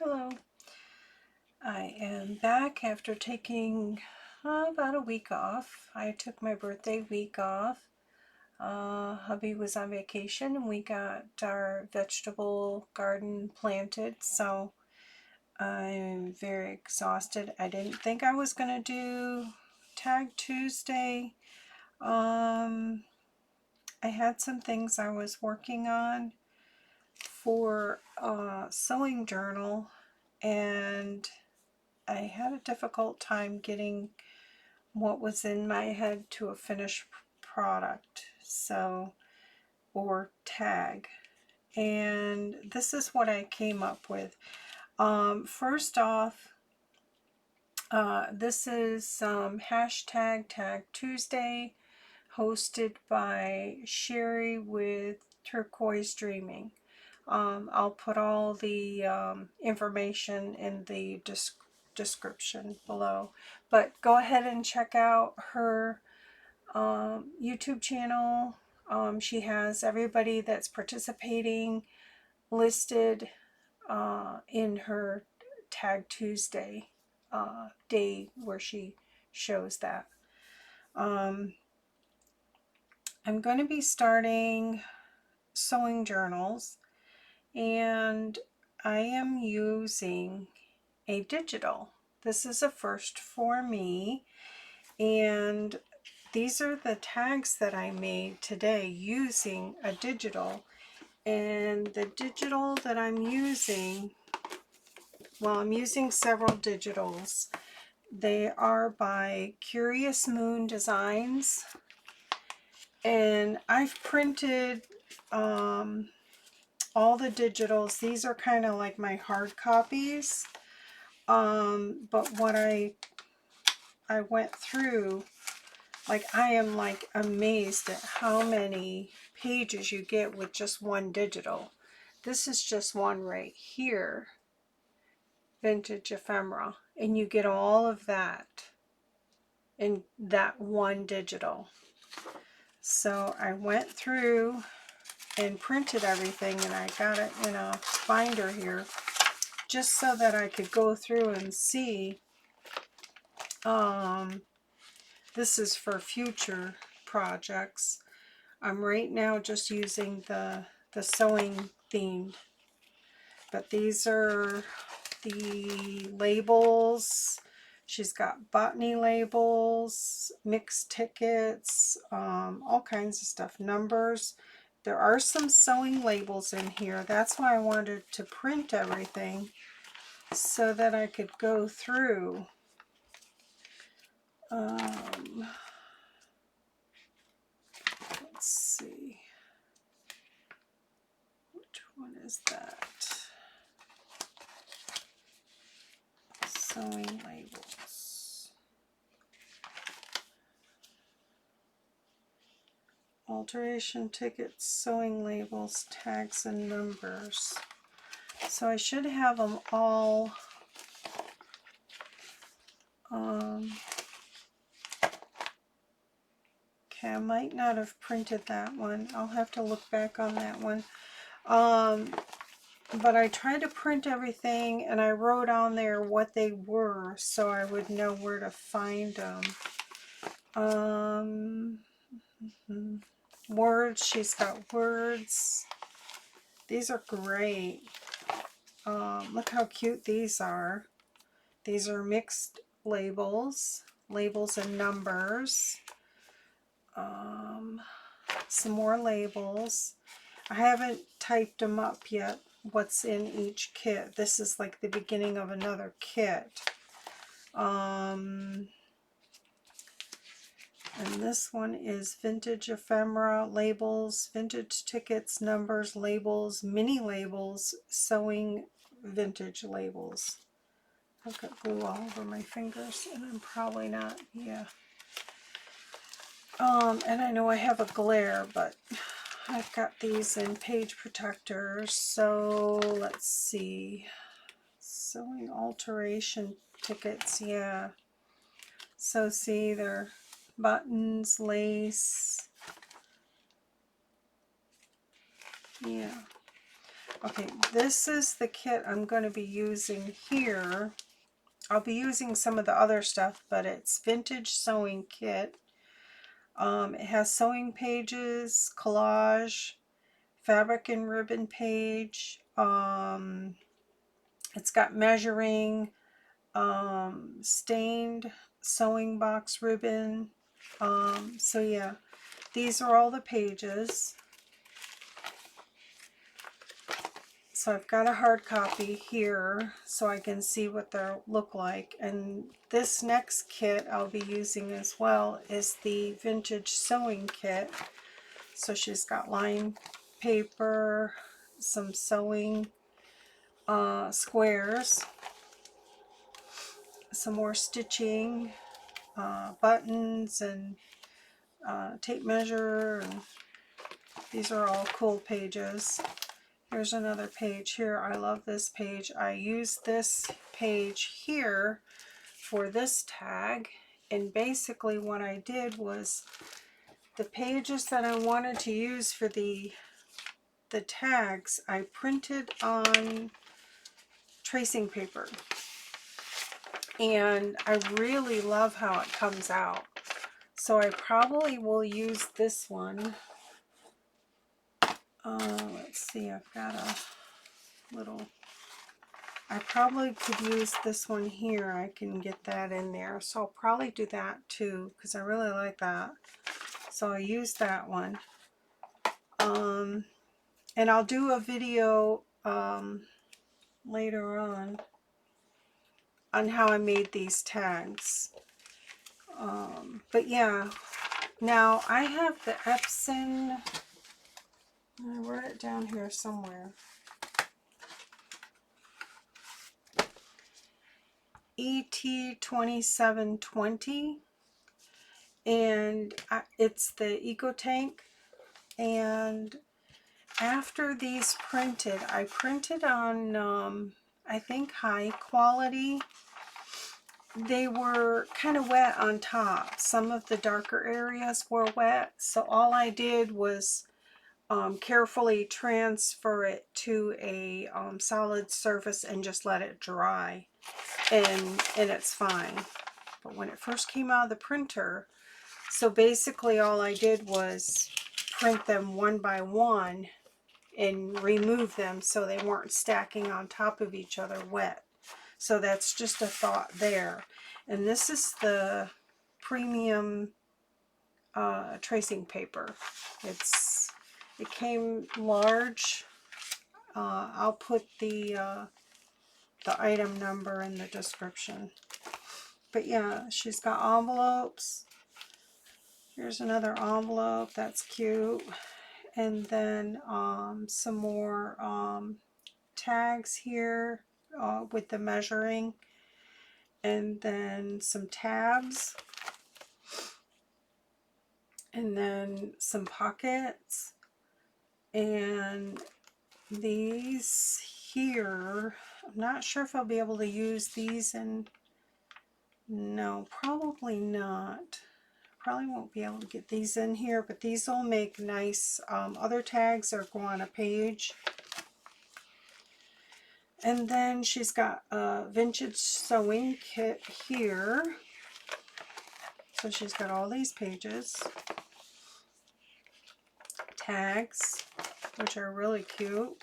Hello. I am back after taking about a week off. I took my birthday week off. Hubby was on vacation and we got our vegetable garden planted, so I'm very exhausted. I didn't think I was going to do Tag Tuesday. I had some things I was working on for a sewing journal, and I had a difficult time getting what was in my head to a finished product, or tag. And this is what I came up with. First off, this is hashtag Tag Tuesday, hosted by Sherry with Turquoise Dreaming. I'll put all the information in the description below, but go ahead and check out her YouTube channel. She has everybody that's participating listed in her Tag Tuesday day where she shows that. I'm going to be starting sewing journals, and I am using a digital. This is a first for me, and these are the tags that I made today using a digital. And the digital that I'm using, well, I'm using several digitals. They are by Curious Moon Designs, and I've printed all the digitals. These are kind of like my hard copies, but what I went through, like, I am like amazed at how many pages you get with just one digital. This is just one right here, Vintage Ephemera, and you get all of that in that one digital. So I went through and printed everything, and I got it in a binder here just so that I could go through and see. This is for future projects. I'm right now just using the sewing themed, but these are the labels. She's got botany labels, mixed tickets, all kinds of stuff, numbers. There are some sewing labels in here. That's why I wanted to print everything so that I could go through. Let's see. Which one is that? Sewing labels. Alteration tickets, sewing labels, tags, and numbers. So I should have them all. Okay, I might not have printed that one. I'll have to look back on that one. But I tried to print everything, and I wrote on there what they were so I would know where to find them. Words, she's got words. These are great. Look how cute these are. These are mixed labels, labels and numbers. Some more labels. I haven't typed them up yet, what's in each kit. This is like the beginning of another kit. And this one is Vintage Ephemera, labels, vintage tickets, numbers, labels, mini labels, sewing vintage labels. I've got glue all over my fingers, and I'm probably not, yeah. And I know I have a glare, but I've got these in page protectors. So let's see. Sewing alteration tickets, yeah. So see, they're buttons, lace. Yeah. Okay, this is the kit I'm going to be using here. I'll be using some of the other stuff, but it's Vintage Sewing Kit. It has sewing pages, collage, fabric and ribbon page. It's got measuring, stained sewing box ribbon. So yeah, these are all the pages. So I've got a hard copy here so I can see what they look like. And this next kit I'll be using as well is the Vintage Sewing Kit. So she's got lined paper, some sewing squares, some more stitching, buttons, and tape measure. And these are all cool pages. Here's another page here. I love this page. I used this page here for this tag, and basically what I did was the pages that I wanted to use for the tags I printed on tracing paper, and I really love how it comes out. So I probably will use this one. Let's see, I've got a little, I probably could use this one here. I can get that in there. So I'll probably do that too, because I really like that. So I use that one. And I'll do a video later on how I made these tags. But yeah, now I have the Epson, I wrote it down here somewhere. ET2720, and it's the Ecotank. And after these printed, I printed on I think high quality. They were kind of wet on top. Some of the darker areas were wet, so all I did was carefully transfer it to a solid surface and just let it dry, and it's fine. But when it first came out of the printer, so basically all I did was print them one by one and remove them so they weren't stacking on top of each other wet. So that's just a thought there. And this is the premium tracing paper. It came large. I'll put the item number in the description. But yeah, she's got envelopes. Here's another envelope. That's cute. And then some more tags here with the measuring. And then some tabs. And then some pockets. And these here, I'm not sure if I'll be able to use these in, no, probably not. Probably won't be able to get these in here, but these will make nice other tags or go on a page. And then she's got a Vintage Sewing Kit here. So she's got all these pages. Tags, which are really cute.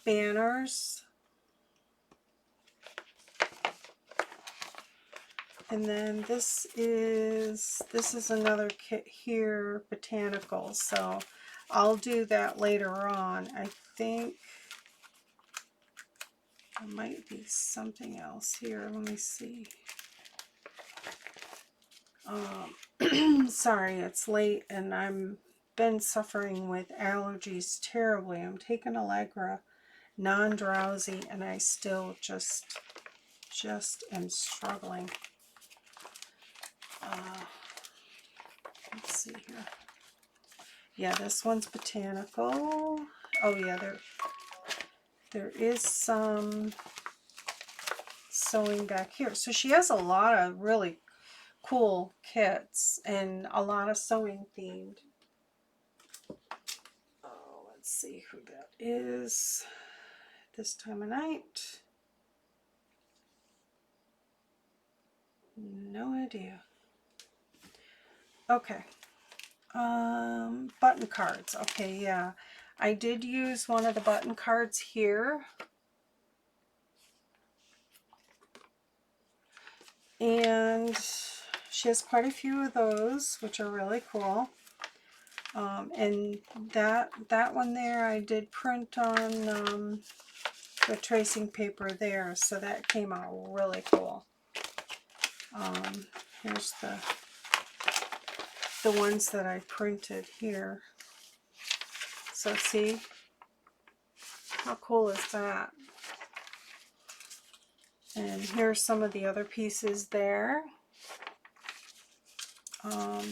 Banners. And then this is another kit here, Botanicals. So I'll do that later on. I think there might be something else here. Let me see. Sorry, it's late and I'm been suffering with allergies terribly. I'm taking Allegra non-drowsy and I still just am struggling. Let's see here. Yeah, this one's Botanical. Oh yeah, there is some sewing back here. So she has a lot of really cool kits and a lot of sewing themed. Oh, let's see who that is this time of night. No idea. Okay. Button cards. Okay, yeah. I did use one of the button cards here. And she has quite a few of those, which are really cool. And that one there I did print on the tracing paper there, so that came out really cool. Here's the ones that I printed here. So see, how cool is that? And here's some of the other pieces there.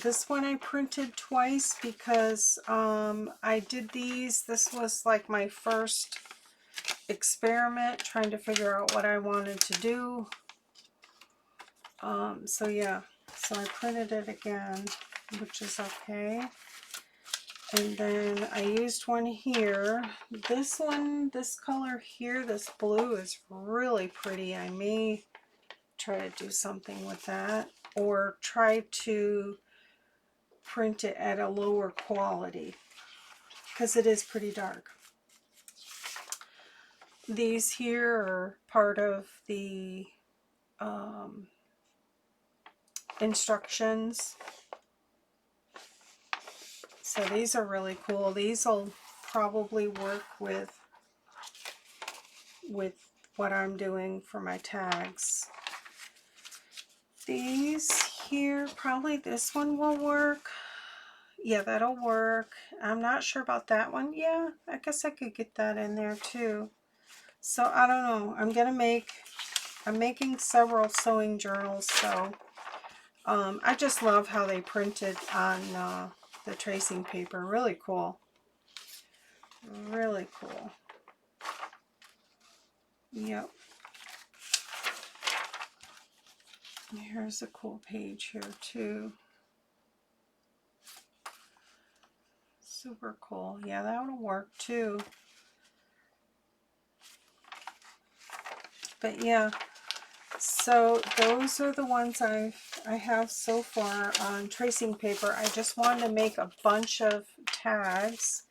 This one I printed twice because I did these. This was like my first experiment trying to figure out what I wanted to do. So yeah, so I printed it again, which is okay. And then I used one here. This one, this color here, this blue is really pretty. I may try to do something with that, or try to print it at a lower quality because it is pretty dark. These here are part of the instructions. So these are really cool. These will probably work with what I'm doing for my tags. These here, probably this one will work. Yeah, that'll work. I'm not sure about that one. Yeah, I guess I could get that in there too. So I don't know. I'm making several sewing journals, so I just love how they printed on the tracing paper. Really cool. Really cool. Yep. Here's a cool page here too. Super cool. Yeah, that'll work too. But yeah, so those are the ones I have so far on tracing paper. I just wanted to make a bunch of tags,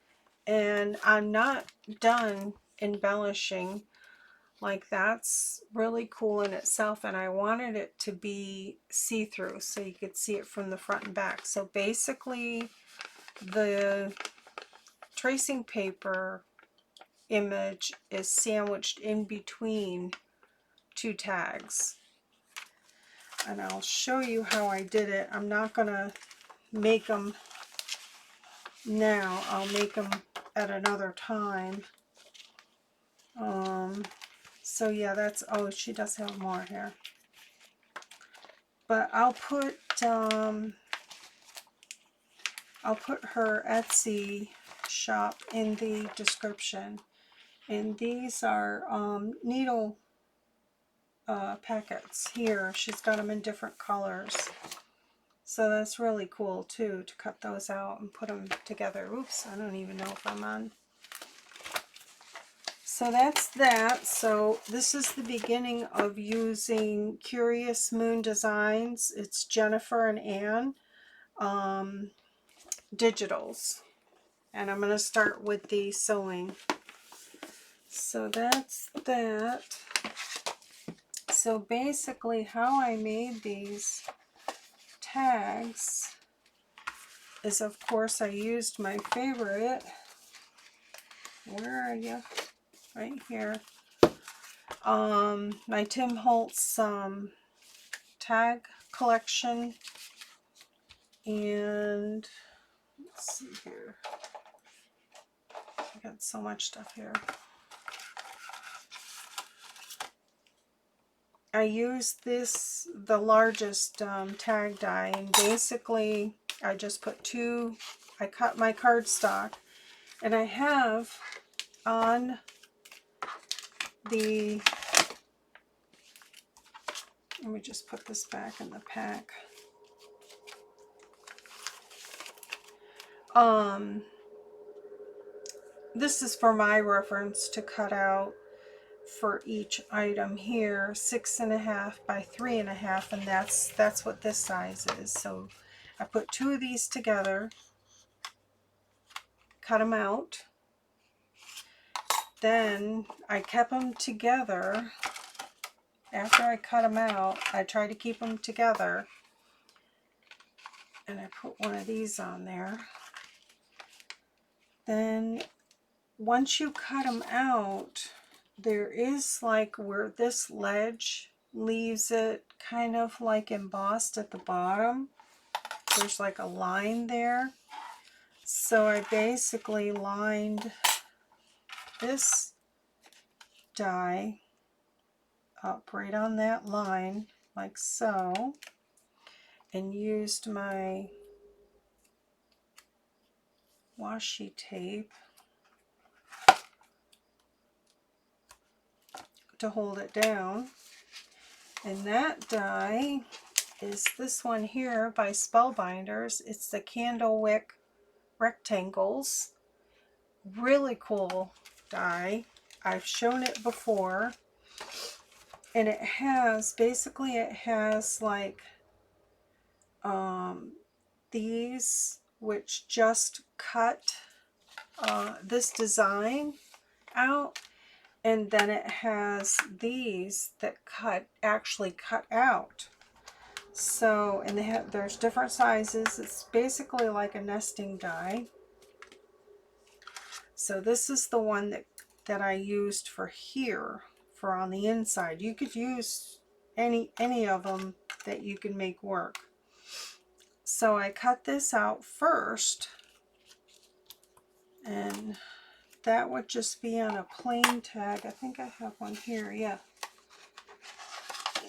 and I'm not done embellishing. Like, that's really cool in itself, and I wanted it to be see-through so you could see it from the front and back. So basically the tracing paper image is sandwiched in between two tags, and I'll show you how I did it. I'm not gonna make them now. I'll make them at another time. So yeah, that's, oh, she does have more here, but I'll put her Etsy shop in the description. And these are needle packets here. She's got them in different colors, so that's really cool too, to cut those out and put them together. Oops, I don't even know if I'm on. So that's that. So this is the beginning of using Curious Moon Designs. It's Jennifer and Ann digitals, and I'm going to start with the sewing. So that's that. So basically how I made these tags is, of course, I used my favorite, where are you? Right here. My Tim Holtz tag collection, and let's see here. I got so much stuff here. I used this, the largest tag die, and basically I just put two, I cut my cardstock, and I have on the, let me just put this back in the pack. this is for my reference to cut out for each item here, 6.5 by 3.5, and that's what this size is. So I put 2 of these together, cut them out. Then I kept them together. After I cut them out, I try to keep them together, and I put one of these on there. Then once you cut them out, there is like where this ledge leaves it kind of like embossed at the bottom. There's like a line there. So I basically lined this die up right on that line like so, and used my washi tape to hold it down. And that die is this one here by Spellbinders. It's the Candlewick rectangles. Really cool die. I've shown it before, and it has basically, it has like these which just cut this design out, and then it has these that actually cut out. So, and there's different sizes. It's basically like a nesting die. So this is the one that I used for here, for on the inside. You could use any of them that you can make work. So I cut this out first, and that would just be on a plain tag. I think I have one here, yeah.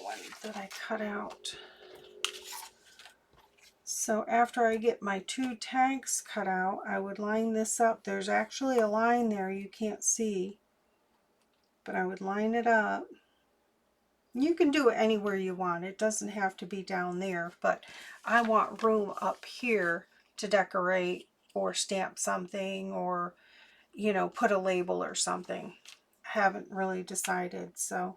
One that I cut out. So after I get my 2 tags cut out, I would line this up. There's actually a line there you can't see, but I would line it up. You can do it anywhere you want. It doesn't have to be down there, but I want room up here to decorate or stamp something, or, you know, put a label or something. I haven't really decided. So,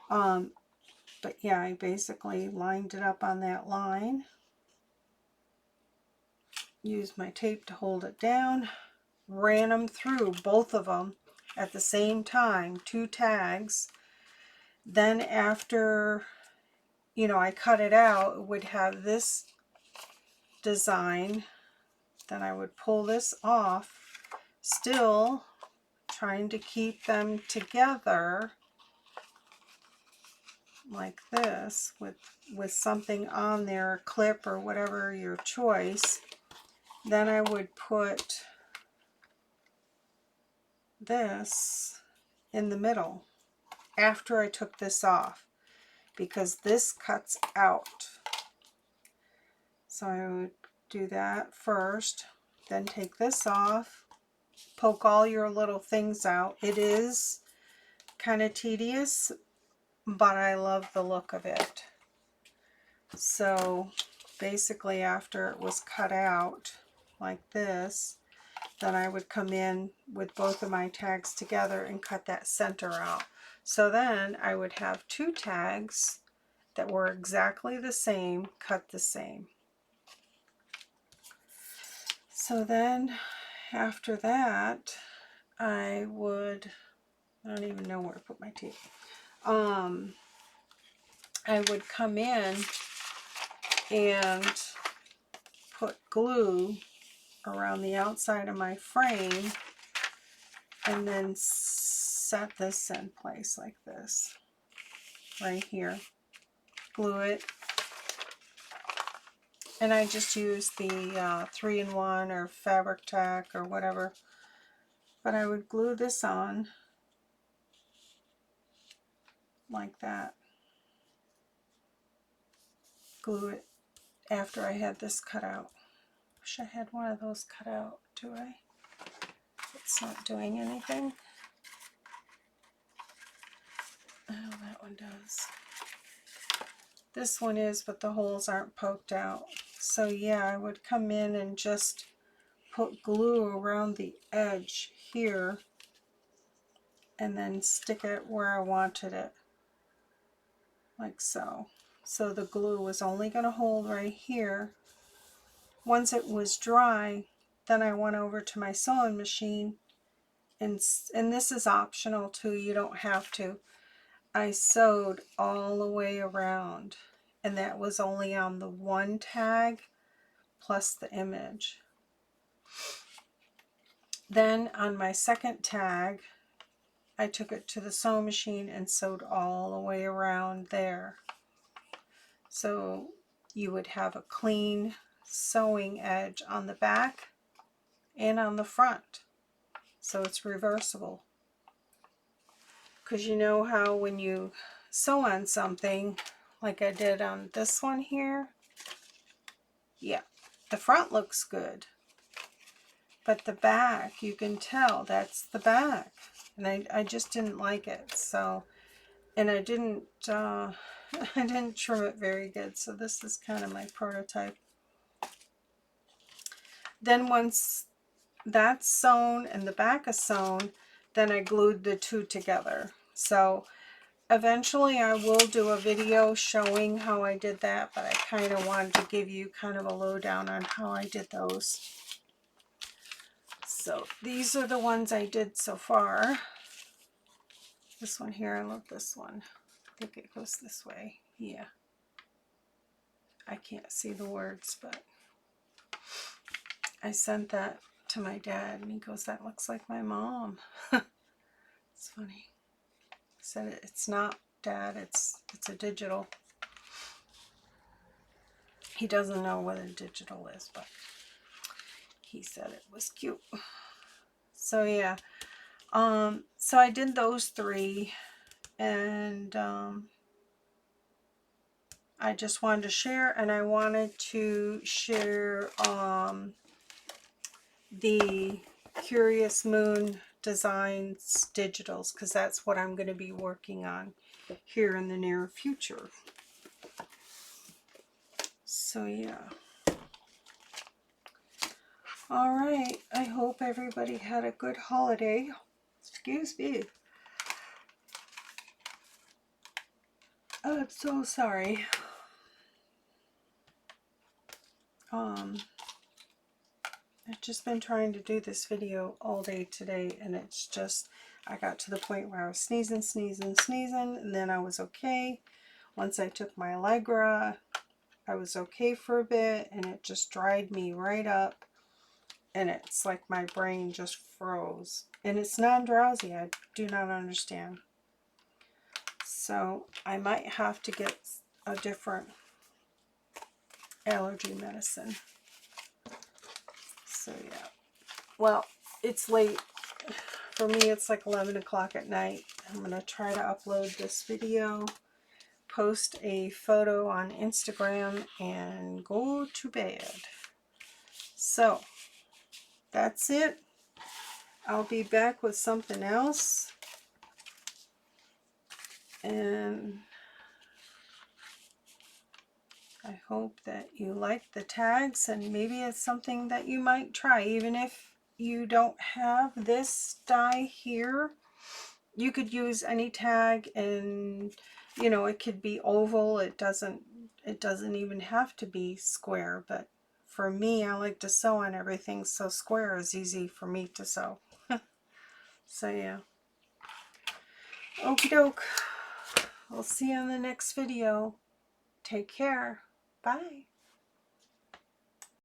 but yeah, I basically lined it up on that line. Used my tape to hold it down. Ran them through, both of them, at the same time, 2 tags. Then after, you know, I cut it out, it would have this design. Then I would pull this off, still trying to keep them together like this, with something on there, a clip or whatever your choice. Then I would put this in the middle after I took this off, because this cuts out. So I would do that first, then take this off, poke all your little things out. It is kind of tedious, but I love the look of it. So basically after it was cut out like this, then I would come in with both of my tags together and cut that center out. So then I would have 2 tags that were exactly the same, cut the same. So then after that, I don't even know where to put my tape. I would come in and put glue around the outside of my frame, and then set this in place like this, right here. Glue it. And I just use the 3-in-1 or fabric tack or whatever. But I would glue this on like that. Glue it after I had this cut out. Wish I had one of those cut out. Do I? It's not doing anything. Oh, that one does. This one is, but the holes aren't poked out. So yeah, I would come in and just put glue around the edge here and then stick it where I wanted it, like so. So the glue was only going to hold right here. Once it was dry, then I went over to my sewing machine, and this is optional too, you don't have to. I sewed all the way around, and that was only on the one tag plus the image. Then on my second tag, I took it to the sewing machine and sewed all the way around there. So you would have a clean sewing edge on the back and on the front. So it's reversible. Because you know how when you sew on something, like I did on this one here, yeah, the front looks good. But the back, you can tell that's the back. And I just didn't like it. So, and I didn't trim it very good. So this is kind of my prototype. Then once that's sewn and the back is sewn, then I glued the two together. So eventually I will do a video showing how I did that, but I kind of wanted to give you kind of a lowdown on how I did those. So these are the ones I did so far. This one here, I love this one. I think it goes this way. Yeah. I can't see the words, but I sent that to my dad and he goes, "That looks like my mom." It's funny. I said, "It's not, Dad, it's a digital." He doesn't know what a digital is, but he said it was cute. So yeah, so I did those three, and I just wanted to share, and I wanted to share the Curious Moon Designs digitals, because that's what I'm going to be working on here in the near future. So yeah. All right, I hope everybody had a good holiday. Excuse me. Oh, I'm so sorry. I've just been trying to do this video all day today, and it's just, I got to the point where I was sneezing, and then I was okay. Once I took my Allegra, I was okay for a bit, and it just dried me right up, and it's like my brain just froze. And it's non-drowsy, I do not understand. So I might have to get a different allergy medicine. So yeah. Well, it's late. For me, it's like 11 o'clock at night. I'm going to try to upload this video, post a photo on Instagram, and go to bed. So that's it. I'll be back with something else. And I hope that you like the tags, and maybe it's something that you might try. Even if you don't have this die here, you could use any tag, and you know, it could be oval. It doesn't even have to be square, but for me, I like to sew on everything, so square is easy for me to sew. So yeah. Okie doke. I'll see you on the next video. Take care. Bye.